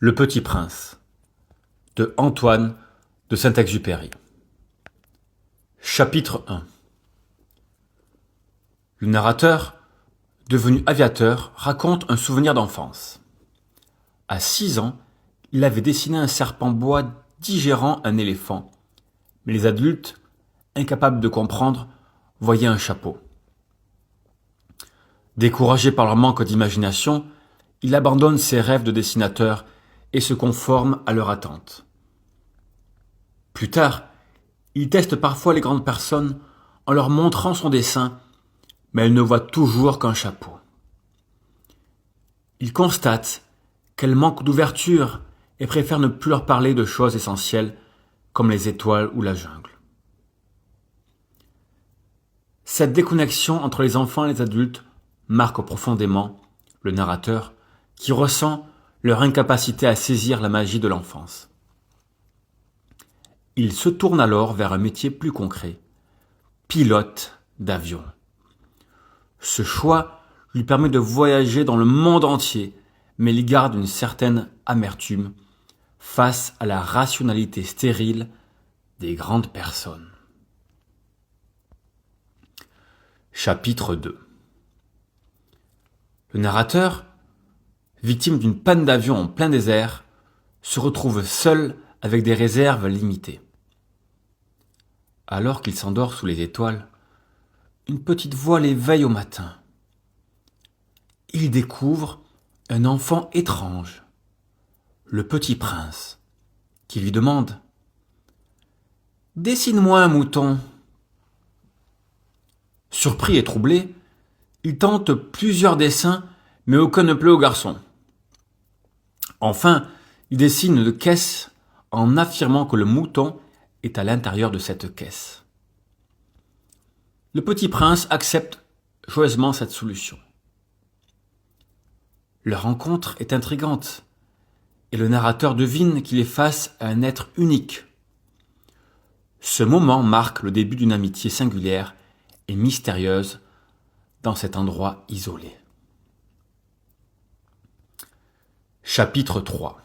Le Petit Prince de Antoine de Saint-Exupéry. Chapitre 1. Le narrateur, devenu aviateur, raconte un souvenir d'enfance. À 6 ans, il avait dessiné un serpent bois digérant un éléphant, mais les adultes, incapables de comprendre, voyaient un chapeau. Découragé par leur manque d'imagination, il abandonne ses rêves de dessinateur et se conforme à leur attente. Plus tard, il teste parfois les grandes personnes en leur montrant son dessin, mais elles ne voient toujours qu'un chapeau. Il constate qu'elles manquent d'ouverture et préfère ne plus leur parler de choses essentielles comme les étoiles ou la jungle. Cette déconnexion entre les enfants et les adultes marque profondément le narrateur qui ressent leur incapacité à saisir la magie de l'enfance. Il se tourne alors vers un métier plus concret, pilote d'avion. Ce choix lui permet de voyager dans le monde entier, mais il garde une certaine amertume face à la rationalité stérile des grandes personnes. Chapitre 2. Le narrateur, victime d'une panne d'avion en plein désert, se retrouve seul avec des réserves limitées. Alors qu'il s'endort sous les étoiles, une petite voix l'éveille au matin. Il découvre un enfant étrange, le Petit Prince, qui lui demande « Dessine-moi un mouton ». Surpris et troublé, il tente plusieurs dessins, mais aucun ne plaît au garçon. Enfin, il dessine une caisse en affirmant que le mouton est à l'intérieur de cette caisse. Le Petit Prince accepte joyeusement cette solution. Leur rencontre est intrigante et le narrateur devine qu'il est face à un être unique. Ce moment marque le début d'une amitié singulière et mystérieuse dans cet endroit isolé. Chapitre 3.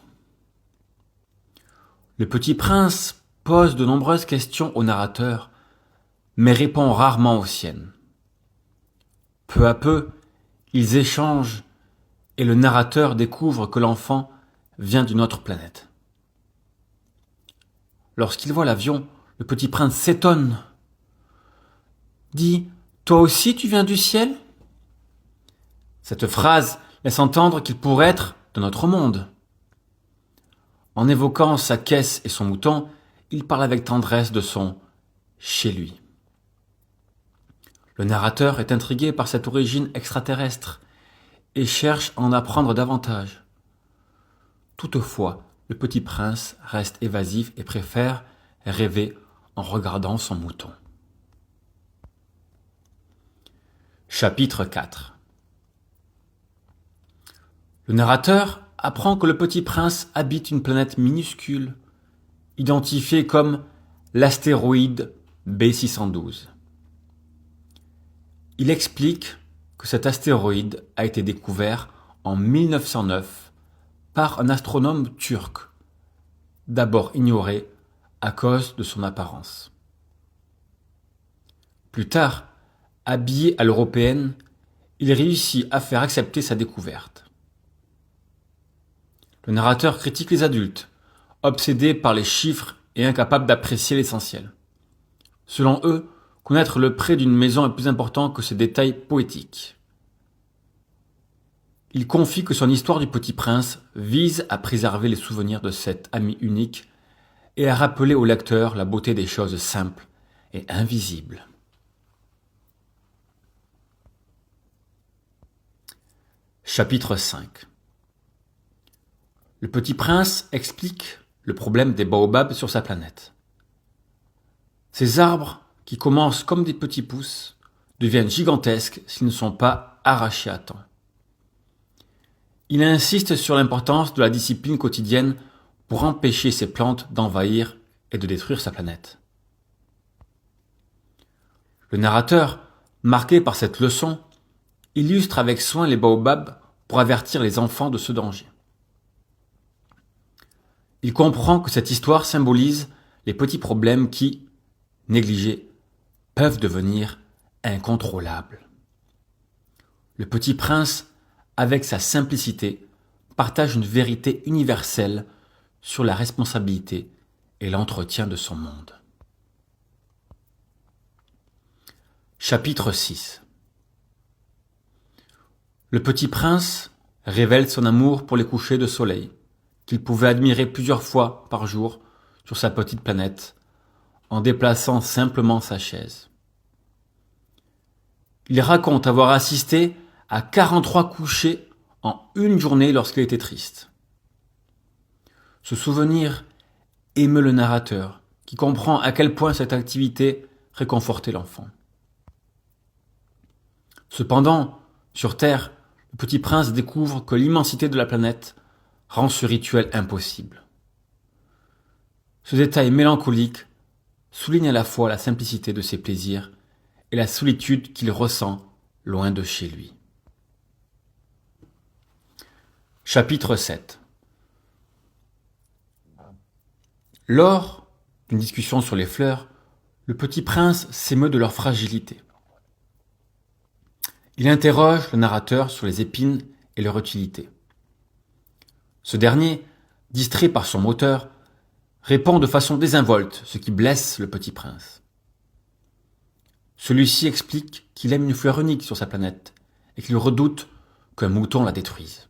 Le Petit Prince pose de nombreuses questions au narrateur, mais répond rarement aux siennes. Peu à peu, ils échangent et le narrateur découvre que l'enfant vient d'une autre planète. Lorsqu'il voit l'avion, le Petit Prince s'étonne. Dit « Toi aussi tu viens du ciel ?» Cette phrase laisse entendre qu'il pourrait être de notre monde. En évoquant sa caisse et son mouton, il parle avec tendresse de son « chez lui ». Le narrateur est intrigué par cette origine extraterrestre et cherche à en apprendre davantage. Toutefois, le Petit Prince reste évasif et préfère rêver en regardant son mouton. Chapitre 4. Le narrateur apprend que le Petit Prince habite une planète minuscule, identifiée comme l'astéroïde B612. Il explique que cet astéroïde a été découvert en 1909 par un astronome turc, d'abord ignoré à cause de son apparence. Plus tard, habillé à l'européenne, il réussit à faire accepter sa découverte. Le narrateur critique les adultes, obsédés par les chiffres et incapables d'apprécier l'essentiel. Selon eux, connaître le prix d'une maison est plus important que ses détails poétiques. Il confie que son histoire du Petit Prince vise à préserver les souvenirs de cet ami unique et à rappeler au lecteur la beauté des choses simples et invisibles. Chapitre 5. Le Petit Prince explique le problème des baobabs sur sa planète. Ces arbres, qui commencent comme des petits pousses, deviennent gigantesques s'ils ne sont pas arrachés à temps. Il insiste sur l'importance de la discipline quotidienne pour empêcher ces plantes d'envahir et de détruire sa planète. Le narrateur, marqué par cette leçon, illustre avec soin les baobabs pour avertir les enfants de ce danger. Il comprend que cette histoire symbolise les petits problèmes qui, négligés, peuvent devenir incontrôlables. Le petit prince, avec sa simplicité, partage une vérité universelle sur la responsabilité et l'entretien de son monde. Chapitre 6. Le petit prince révèle son amour pour les couchers de soleil, qu'il pouvait admirer plusieurs fois par jour sur sa petite planète, en déplaçant simplement sa chaise. Il raconte avoir assisté à 43 couchers en une journée lorsqu'il était triste. Ce souvenir émeut le narrateur, qui comprend à quel point cette activité réconfortait l'enfant. Cependant, sur Terre, le petit prince découvre que l'immensité de la planète rend ce rituel impossible. Ce détail mélancolique souligne à la fois la simplicité de ses plaisirs et la solitude qu'il ressent loin de chez lui. Chapitre 7. Lors d'une discussion sur les fleurs, le petit prince s'émeut de leur fragilité. Il interroge le narrateur sur les épines et leur utilité. Ce dernier, distrait par son moteur, répond de façon désinvolte, ce qui blesse le petit prince. Celui-ci explique qu'il aime une fleur unique sur sa planète et qu'il redoute qu'un mouton la détruise.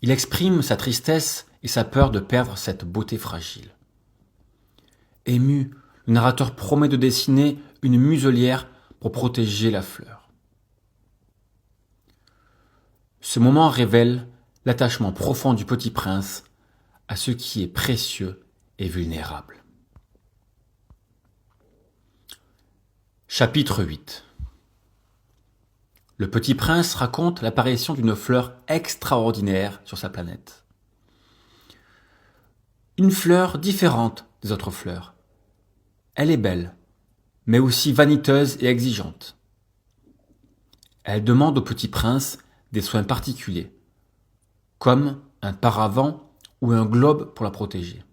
Il exprime sa tristesse et sa peur de perdre cette beauté fragile. Ému, le narrateur promet de dessiner une muselière pour protéger la fleur. Ce moment révèle l'attachement profond du petit prince à ce qui est précieux et vulnérable. Chapitre 8. Le petit prince raconte l'apparition d'une fleur extraordinaire sur sa planète. Une fleur différente des autres fleurs. Elle est belle, mais aussi vaniteuse et exigeante. Elle demande au petit prince des soins particuliers, comme un paravent ou un globe pour la protéger.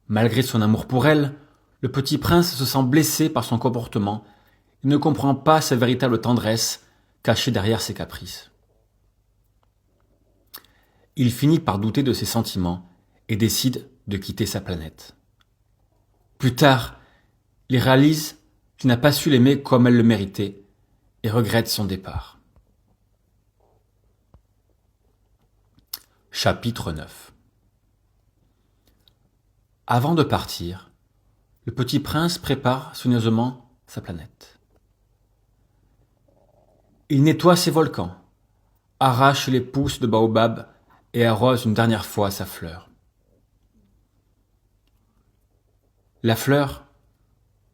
Malgré son amour pour elle, le petit prince se sent blessé par son comportement et ne comprend pas sa véritable tendresse cachée derrière ses caprices. Il finit par douter de ses sentiments et décide de quitter sa planète. Plus tard, il réalise qu'il n'a pas su l'aimer comme elle le méritait et regrette son départ. Chapitre 9. Avant de partir, le petit prince prépare soigneusement sa planète. Il nettoie ses volcans, arrache les pousses de baobab et arrose une dernière fois sa fleur. La fleur,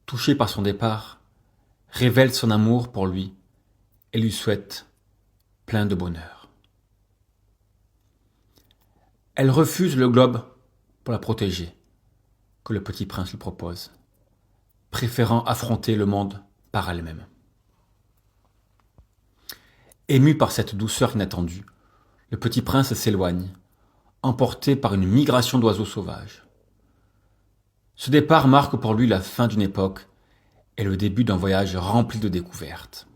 touchée par son départ, révèle son amour pour lui et lui souhaite plein de bonheur. Elle refuse le globe pour la protéger, que le petit prince lui propose, préférant affronter le monde par elle-même. Ému par cette douceur inattendue, le petit prince s'éloigne, emporté par une migration d'oiseaux sauvages. Ce départ marque pour lui la fin d'une époque et le début d'un voyage rempli de découvertes.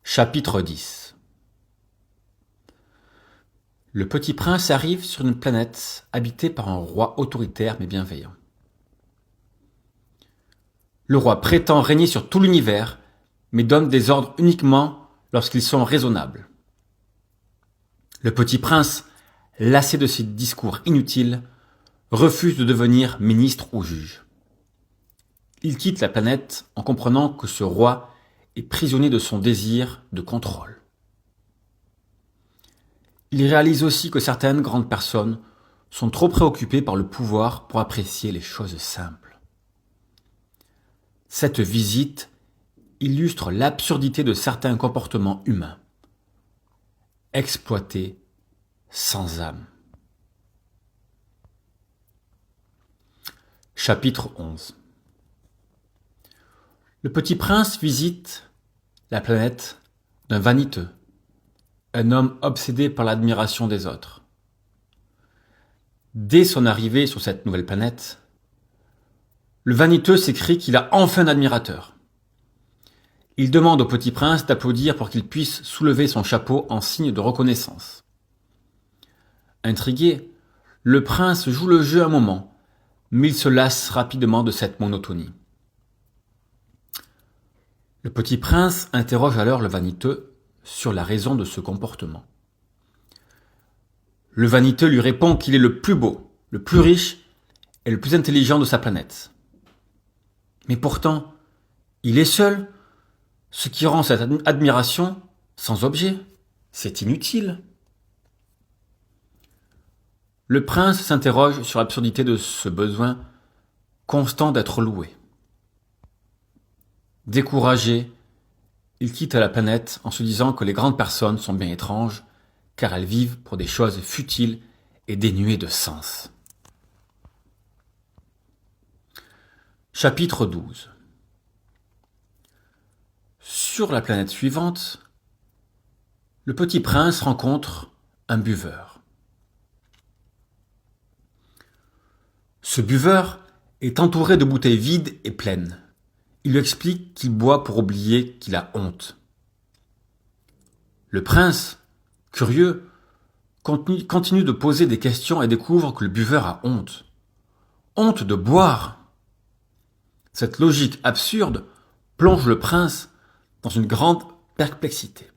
Chapitre 10. Le petit prince arrive sur une planète habitée par un roi autoritaire mais bienveillant. Le roi prétend régner sur tout l'univers, mais donne des ordres uniquement lorsqu'ils sont raisonnables. Le petit prince, lassé de ses discours inutiles, refuse de devenir ministre ou juge. Il quitte la planète en comprenant que ce roi est prisonnier de son désir de contrôle. Il réalise aussi que certaines grandes personnes sont trop préoccupées par le pouvoir pour apprécier les choses simples. Cette visite illustre l'absurdité de certains comportements humains. Exploités sans âme. Chapitre 11. Le petit prince visite la planète d'un vaniteux, un homme obsédé par l'admiration des autres. Dès son arrivée sur cette nouvelle planète, le vaniteux s'écrie qu'il a enfin un admirateur. Il demande au petit prince d'applaudir pour qu'il puisse soulever son chapeau en signe de reconnaissance. Intrigué, le prince joue le jeu un moment, mais il se lasse rapidement de cette monotonie. Le petit prince interroge alors le vaniteux sur la raison de ce comportement. Le vaniteux lui répond qu'il est le plus beau, le plus riche et le plus intelligent de sa planète. Mais pourtant, il est seul, ce qui rend cette admiration sans objet. C'est inutile. Le prince s'interroge sur l'absurdité de ce besoin constant d'être loué. Découragé, il quitte la planète en se disant que les grandes personnes sont bien étranges, car elles vivent pour des choses futiles et dénuées de sens. Chapitre 12. Sur la planète suivante, le petit prince rencontre un buveur. Ce buveur est entouré de bouteilles vides et pleines. Il lui explique qu'il boit pour oublier qu'il a honte. Le prince, curieux, continue de poser des questions et découvre que le buveur a honte. Honte de boire. Cette logique absurde plonge le prince dans une grande perplexité.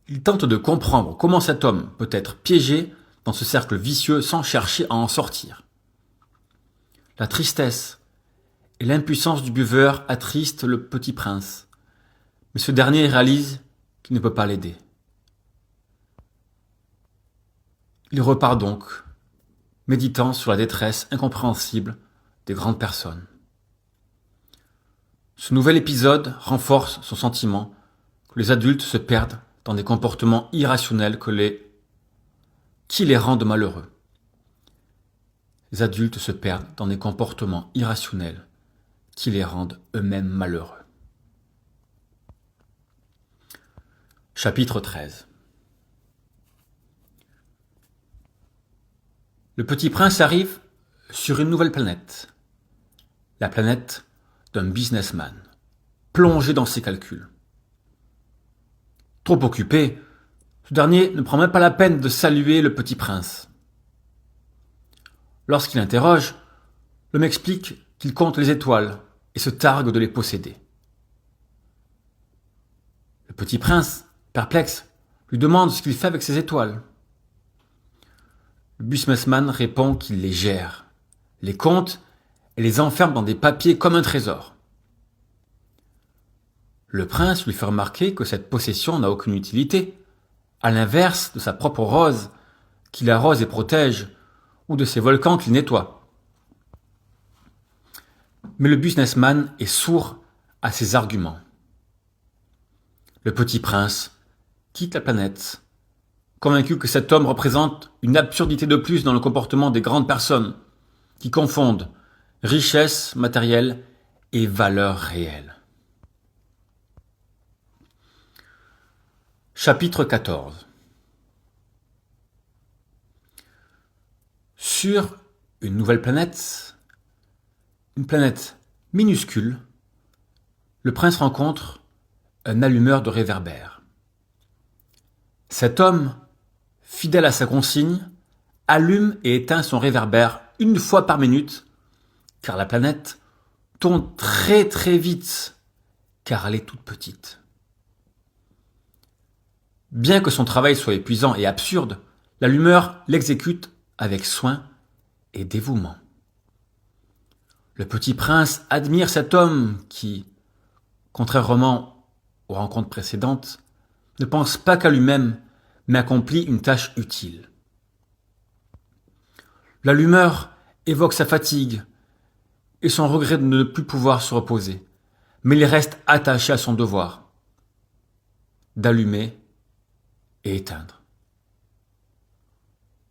Il tente de comprendre comment cet homme peut être piégé dans ce cercle vicieux sans chercher à en sortir. La tristesse et l'impuissance du buveur attristent le petit prince, mais ce dernier réalise qu'il ne peut pas l'aider. Il repart donc, méditant sur la détresse incompréhensible des grandes personnes. Ce nouvel épisode renforce son sentiment que les adultes se perdent dans des comportements irrationnels qui les rendent malheureux. Les adultes se perdent dans des comportements irrationnels qui les rendent eux-mêmes malheureux. Chapitre 13. Le petit prince arrive sur une nouvelle planète, la planète d'un businessman, plongé dans ses calculs. Trop occupé, ce dernier ne prend même pas la peine de saluer le petit prince. Lorsqu'il interroge, l'homme explique qu'il compte les étoiles et se targue de les posséder. Le petit prince, perplexe, lui demande ce qu'il fait avec ces étoiles. Le businessman répond qu'il les gère, les compte et les enferme dans des papiers comme un trésor. Le prince lui fait remarquer que cette possession n'a aucune utilité, à l'inverse de sa propre rose, qu'il arrose et protège, ou de ses volcans qu'il nettoie. Mais le businessman est sourd à ses arguments. Le petit prince quitte la planète, convaincu que cet homme représente une absurdité de plus dans le comportement des grandes personnes, qui confondent richesse matérielle et valeur réelle. Chapitre 14. Sur une nouvelle planète, une planète minuscule, le prince rencontre un allumeur de réverbères. Cet homme, fidèle à sa consigne, allume et éteint son réverbère une fois par minute, car la planète tourne très très vite, car elle est toute petite. Bien que son travail soit épuisant et absurde, l'allumeur l'exécute avec soin et dévouement. Le petit prince admire cet homme qui, contrairement aux rencontres précédentes, ne pense pas qu'à lui-même, mais accomplit une tâche utile. L'allumeur évoque sa fatigue et son regret de ne plus pouvoir se reposer, mais il reste attaché à son devoir d'allumer et éteindre.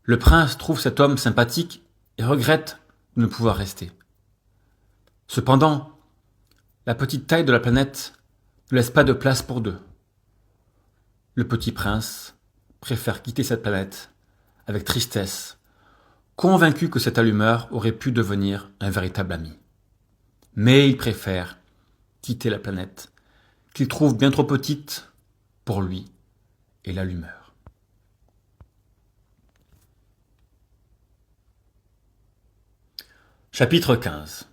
Le prince trouve cet homme sympathique et regrette de ne pouvoir rester. Cependant, la petite taille de la planète ne laisse pas de place pour deux. le petit prince préfère quitter cette planète avec tristesse, convaincu que cet allumeur aurait pu devenir un véritable ami. Mais il préfère quitter la planète, qu'il trouve bien trop petite pour lui et l'allumeur. Chapitre 15.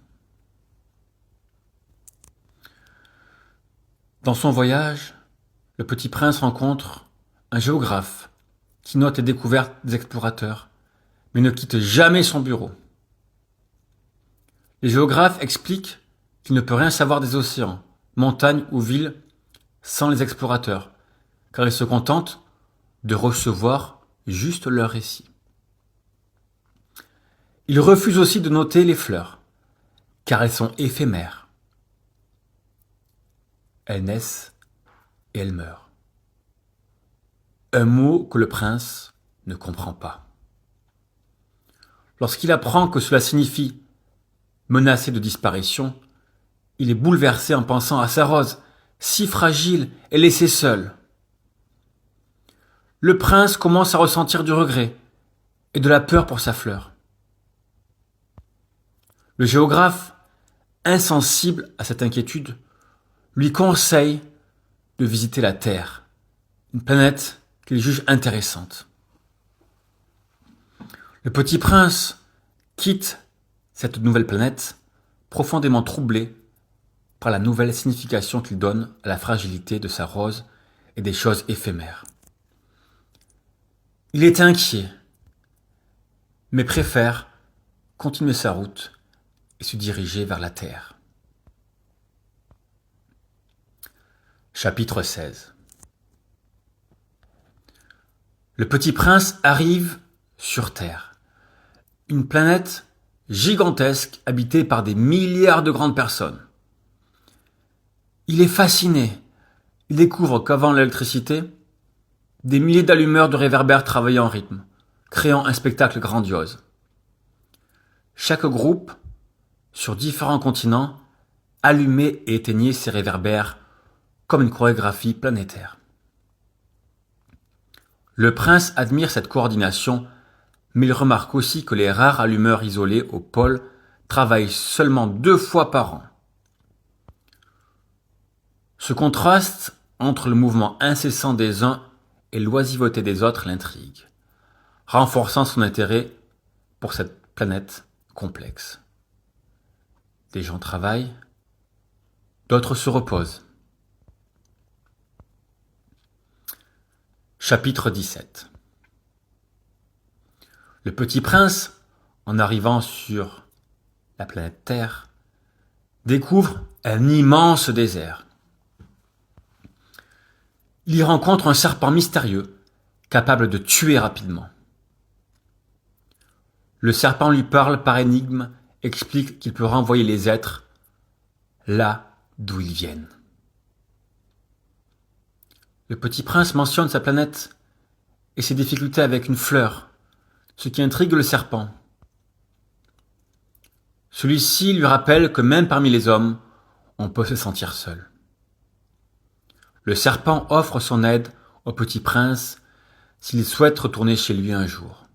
Dans son voyage, le petit prince rencontre un géographe qui note les découvertes des explorateurs, mais ne quitte jamais son bureau. Les géographes expliquent qu'il ne peut rien savoir des océans, montagnes ou villes sans les explorateurs, car ils se contentent de recevoir juste leurs récits. Ils refusent aussi de noter les fleurs, car elles sont éphémères. Elles naissent et elles meurent. Un mot que le prince ne comprend pas. Lorsqu'il apprend que cela signifie menacé de disparition, il est bouleversé en pensant à sa rose, si fragile et laissée seule. Le prince commence à ressentir du regret et de la peur pour sa fleur. Le géographe, insensible à cette inquiétude, lui conseille de visiter la Terre, une planète qu'il juge intéressante. Le petit prince quitte cette nouvelle planète profondément troublé par la nouvelle signification qu'il donne à la fragilité de sa rose et des choses éphémères. Il est inquiet, mais préfère continuer sa route et se diriger vers la Terre. Chapitre 16. Le petit prince arrive sur Terre, une planète gigantesque habitée par des milliards de grandes personnes. Il est fasciné. Il découvre qu'avant l'électricité, des milliers d'allumeurs de réverbères travaillaient en rythme, créant un spectacle grandiose. Chaque groupe, sur différents continents, allumait et éteignait ces réverbères comme une chorégraphie planétaire. Le prince admire cette coordination, mais il remarque aussi que les rares allumeurs isolés au pôle travaillent seulement 2 fois par an. Ce contraste entre le mouvement incessant des uns et l'oisiveté des autres l'intrigue, renforçant son intérêt pour cette planète complexe. Des gens travaillent, d'autres se reposent. Chapitre 17. Le petit prince, en arrivant sur la planète Terre, découvre un immense désert. Il y rencontre un serpent mystérieux, capable de tuer rapidement. Le serpent lui parle par énigme, explique qu'il peut renvoyer les êtres là d'où ils viennent. Le petit prince mentionne sa planète et ses difficultés avec une fleur, ce qui intrigue le serpent. Celui-ci lui rappelle que même parmi les hommes, on peut se sentir seul. Le serpent offre son aide au petit prince s'il souhaite retourner chez lui un jour.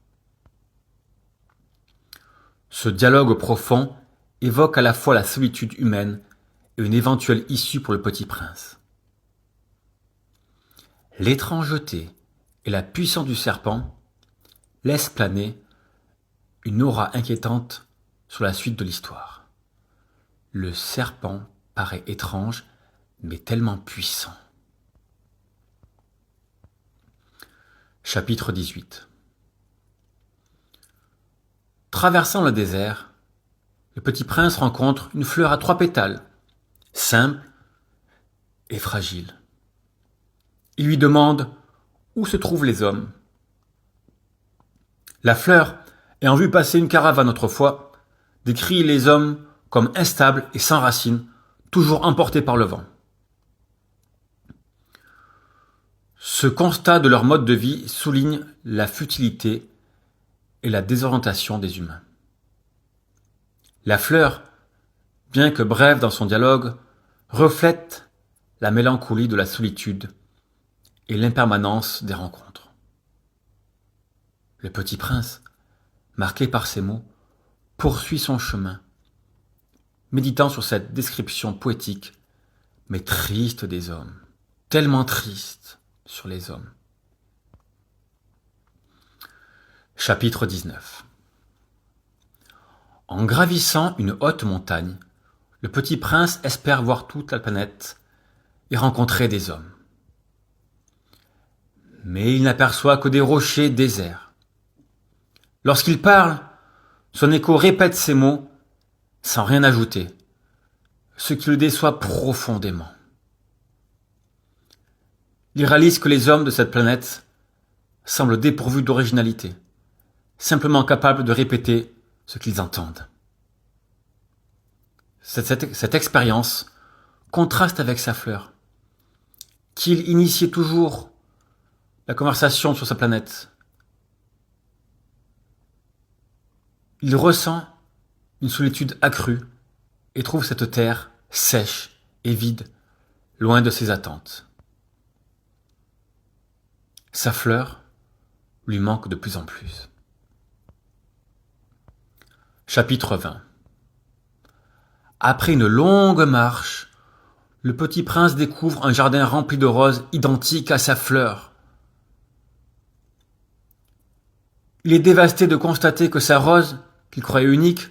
Ce dialogue profond évoque à la fois la solitude humaine et une éventuelle issue pour le petit prince. L'étrangeté et la puissance du serpent laissent planer une aura inquiétante sur la suite de l'histoire. Le serpent paraît étrange, mais tellement puissant. Chapitre 18. Traversant le désert, le petit prince rencontre une fleur à 3 pétales, simple et fragile. Il lui demande où se trouvent les hommes. La fleur, ayant vu passer une caravane autrefois, décrit les hommes comme instables et sans racines, toujours emportés par le vent. Ce constat de leur mode de vie souligne la futilité et la désorientation des humains. La fleur, bien que brève dans son dialogue, reflète la mélancolie de la solitude et l'impermanence des rencontres. Le petit prince, marqué par ces mots, poursuit son chemin, méditant sur cette description poétique, mais triste des hommes, tellement triste sur les hommes. Chapitre 19. En gravissant une haute montagne, le petit prince espère voir toute la planète et rencontrer des hommes. Mais il n'aperçoit que des rochers déserts. Lorsqu'il parle, son écho répète ces mots sans rien ajouter, ce qui le déçoit profondément. Il réalise que les hommes de cette planète semblent dépourvus d'originalité, simplement capables de répéter ce qu'ils entendent. Cette expérience contraste avec sa fleur, qu'il initiait toujours la conversation sur sa planète. Il ressent une solitude accrue et trouve cette terre sèche et vide, loin de ses attentes. Sa fleur lui manque de plus en plus. Chapitre 20. Après une longue marche, le petit prince découvre un jardin rempli de roses identiques à sa fleur. Il est dévasté de constater que sa rose, qu'il croyait unique,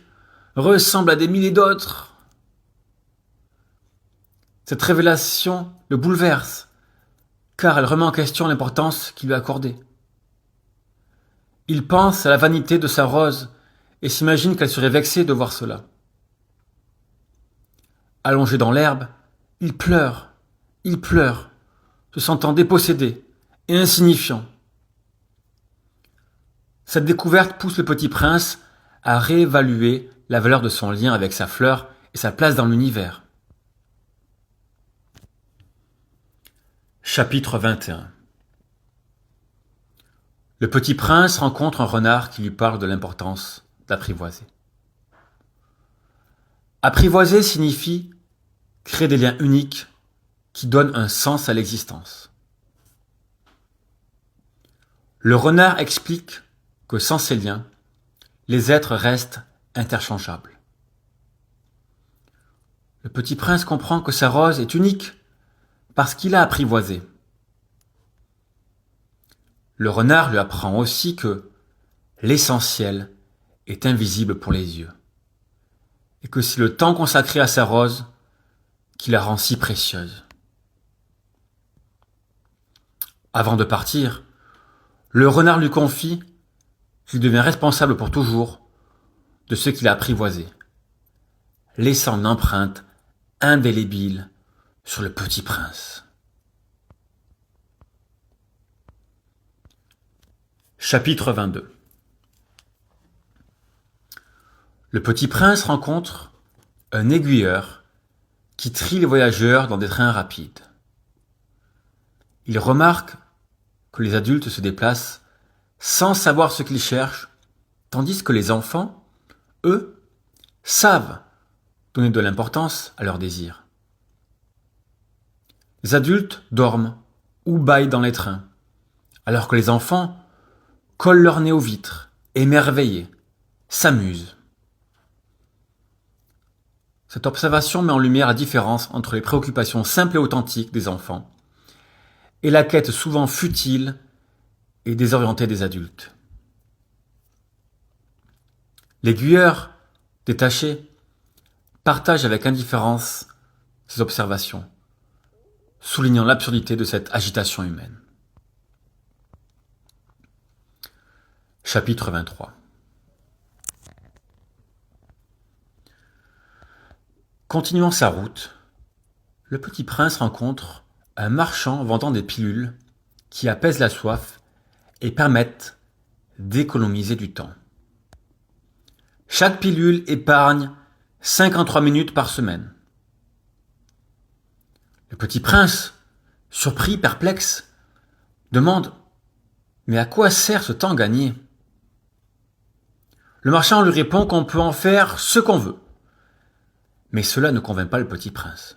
ressemble à des milliers d'autres. Cette révélation le bouleverse, car elle remet en question l'importance qu'il lui accordait. Il pense à la vanité de sa rose et s'imagine qu'elle serait vexée de voir cela. Allongé dans l'herbe, il pleure, se sentant dépossédé et insignifiant. Cette découverte pousse le petit prince à réévaluer la valeur de son lien avec sa fleur et sa place dans l'univers. Chapitre 21. Le petit prince rencontre un renard qui lui parle de l'importance d'apprivoiser. Apprivoiser signifie créer des liens uniques qui donnent un sens à l'existence. Le renard explique que sans ces liens, les êtres restent interchangeables. Le petit prince comprend que sa rose est unique parce qu'il a apprivoisé. Le renard lui apprend aussi que l'essentiel est invisible pour les yeux et que c'est le temps consacré à sa rose qui la rend si précieuse. Avant de partir, le renard lui confie qu'il devient responsable pour toujours de ce qu'il a apprivoisé, laissant une empreinte indélébile sur le petit prince. Chapitre 22. Le petit prince rencontre un aiguilleur qui trie les voyageurs dans des trains rapides. Il remarque que les adultes se déplacent sans savoir ce qu'ils cherchent, tandis que les enfants, eux, savent donner de l'importance à leurs désirs. Les adultes dorment ou bâillent dans les trains, alors que les enfants collent leur nez aux vitres, émerveillés, s'amusent. Cette observation met en lumière la différence entre les préoccupations simples et authentiques des enfants et la quête souvent futile et désorientée des adultes. L'aiguilleur, détaché, partage avec indifférence ses observations, soulignant l'absurdité de cette agitation humaine. Chapitre 23. Continuant sa route, le petit prince rencontre un marchand vendant des pilules qui apaisent la soif et permettent d'économiser du temps. Chaque pilule épargne 53 minutes par semaine. Le petit prince, surpris, perplexe, demande « Mais à quoi sert ce temps gagné ?» Le marchand lui répond qu'on peut en faire ce qu'on veut. Mais cela ne convainc pas le petit prince.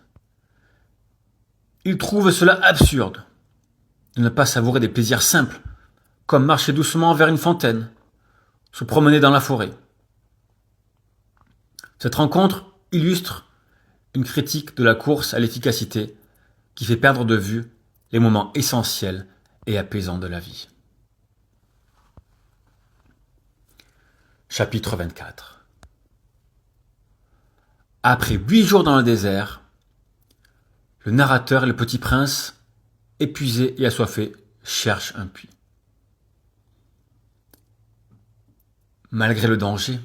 Il trouve cela absurde de ne pas savourer des plaisirs simples, comme marcher doucement vers une fontaine, se promener dans la forêt. Cette rencontre illustre une critique de la course à l'efficacité qui fait perdre de vue les moments essentiels et apaisants de la vie. Chapitre 24. Après 8 jours dans le désert, le narrateur et le petit prince, épuisés et assoiffés, cherchent un puits. Malgré le danger,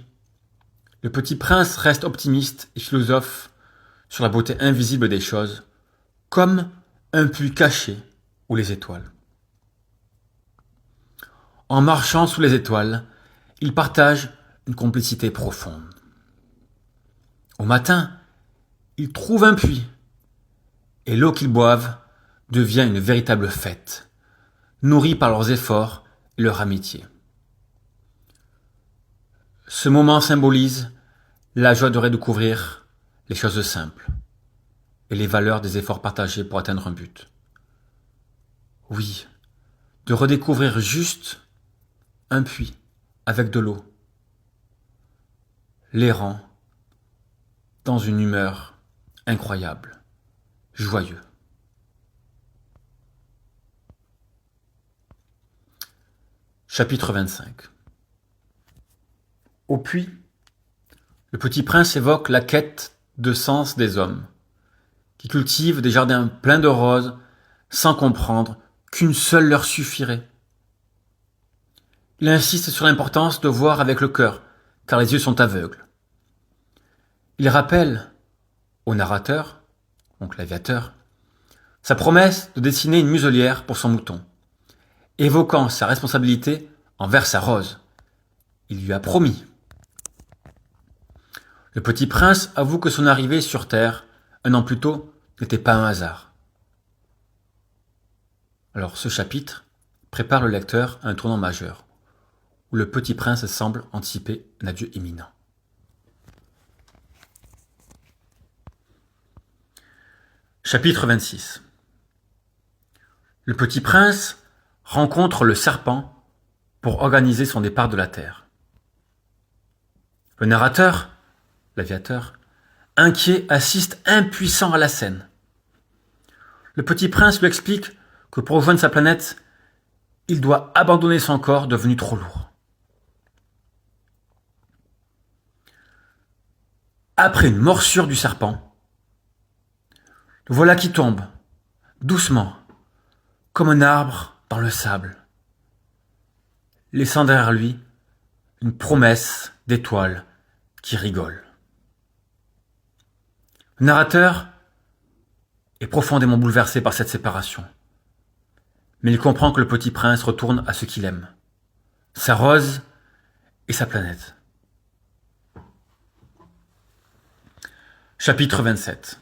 le petit prince reste optimiste et philosophe sur la beauté invisible des choses, comme un puits caché ou les étoiles. En marchant sous les étoiles, ils partagent une complicité profonde. Au matin, ils trouvent un puits, et l'eau qu'ils boivent devient une véritable fête, nourrie par leurs efforts et leur amitié. Ce moment symbolise la joie de redécouvrir les choses simples et les valeurs des efforts partagés pour atteindre un but. Oui, de redécouvrir juste un puits avec de l'eau, les rend dans une humeur incroyable, joyeux. Chapitre 25. Au puits, le petit prince évoque la quête de sens des hommes, qui cultivent des jardins pleins de roses sans comprendre qu'une seule leur suffirait. Il insiste sur l'importance de voir avec le cœur, car les yeux sont aveugles. Il rappelle au narrateur, donc l'aviateur, sa promesse de dessiner une muselière pour son mouton, évoquant sa responsabilité envers sa rose. Il lui a promis. Le petit prince avoue que son arrivée sur Terre, 1 an plus tôt, n'était pas un hasard. Alors ce chapitre prépare le lecteur à un tournant majeur, où le petit prince semble anticiper un adieu imminent. Chapitre 26. Le petit prince rencontre le serpent pour organiser son départ de la Terre. Le narrateur, l'aviateur, inquiet, assiste impuissant à la scène. Le petit prince lui explique que pour rejoindre sa planète, il doit abandonner son corps devenu trop lourd. Après une morsure du serpent, le voilà qui tombe, doucement, comme un arbre dans le sable, laissant derrière lui une promesse d'étoiles qui rigole. Le narrateur est profondément bouleversé par cette séparation, mais il comprend que le petit prince retourne à ce qu'il aime, sa rose et sa planète. Chapitre 27.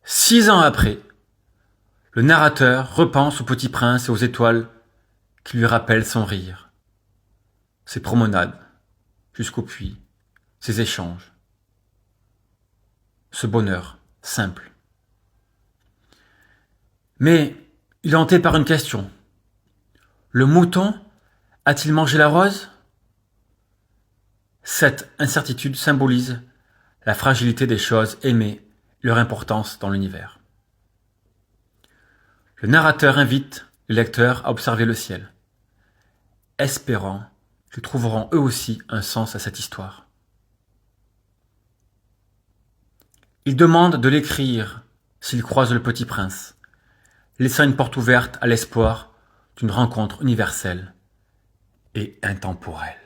6 ans après, le narrateur repense au petit prince et aux étoiles qui lui rappellent son rire, ses promenades jusqu'au puits, ses échanges, ce bonheur simple. Mais il est hanté par une question. Le mouton a-t-il mangé la rose ? Cette incertitude symbolise la fragilité des choses aimées et leur importance dans l'univers. Le narrateur invite le lecteur à observer le ciel, espérant qu'ils trouveront eux aussi un sens à cette histoire. Il demande de l'écrire s'il croise le petit prince, laissant une porte ouverte à l'espoir d'une rencontre universelle et intemporelle.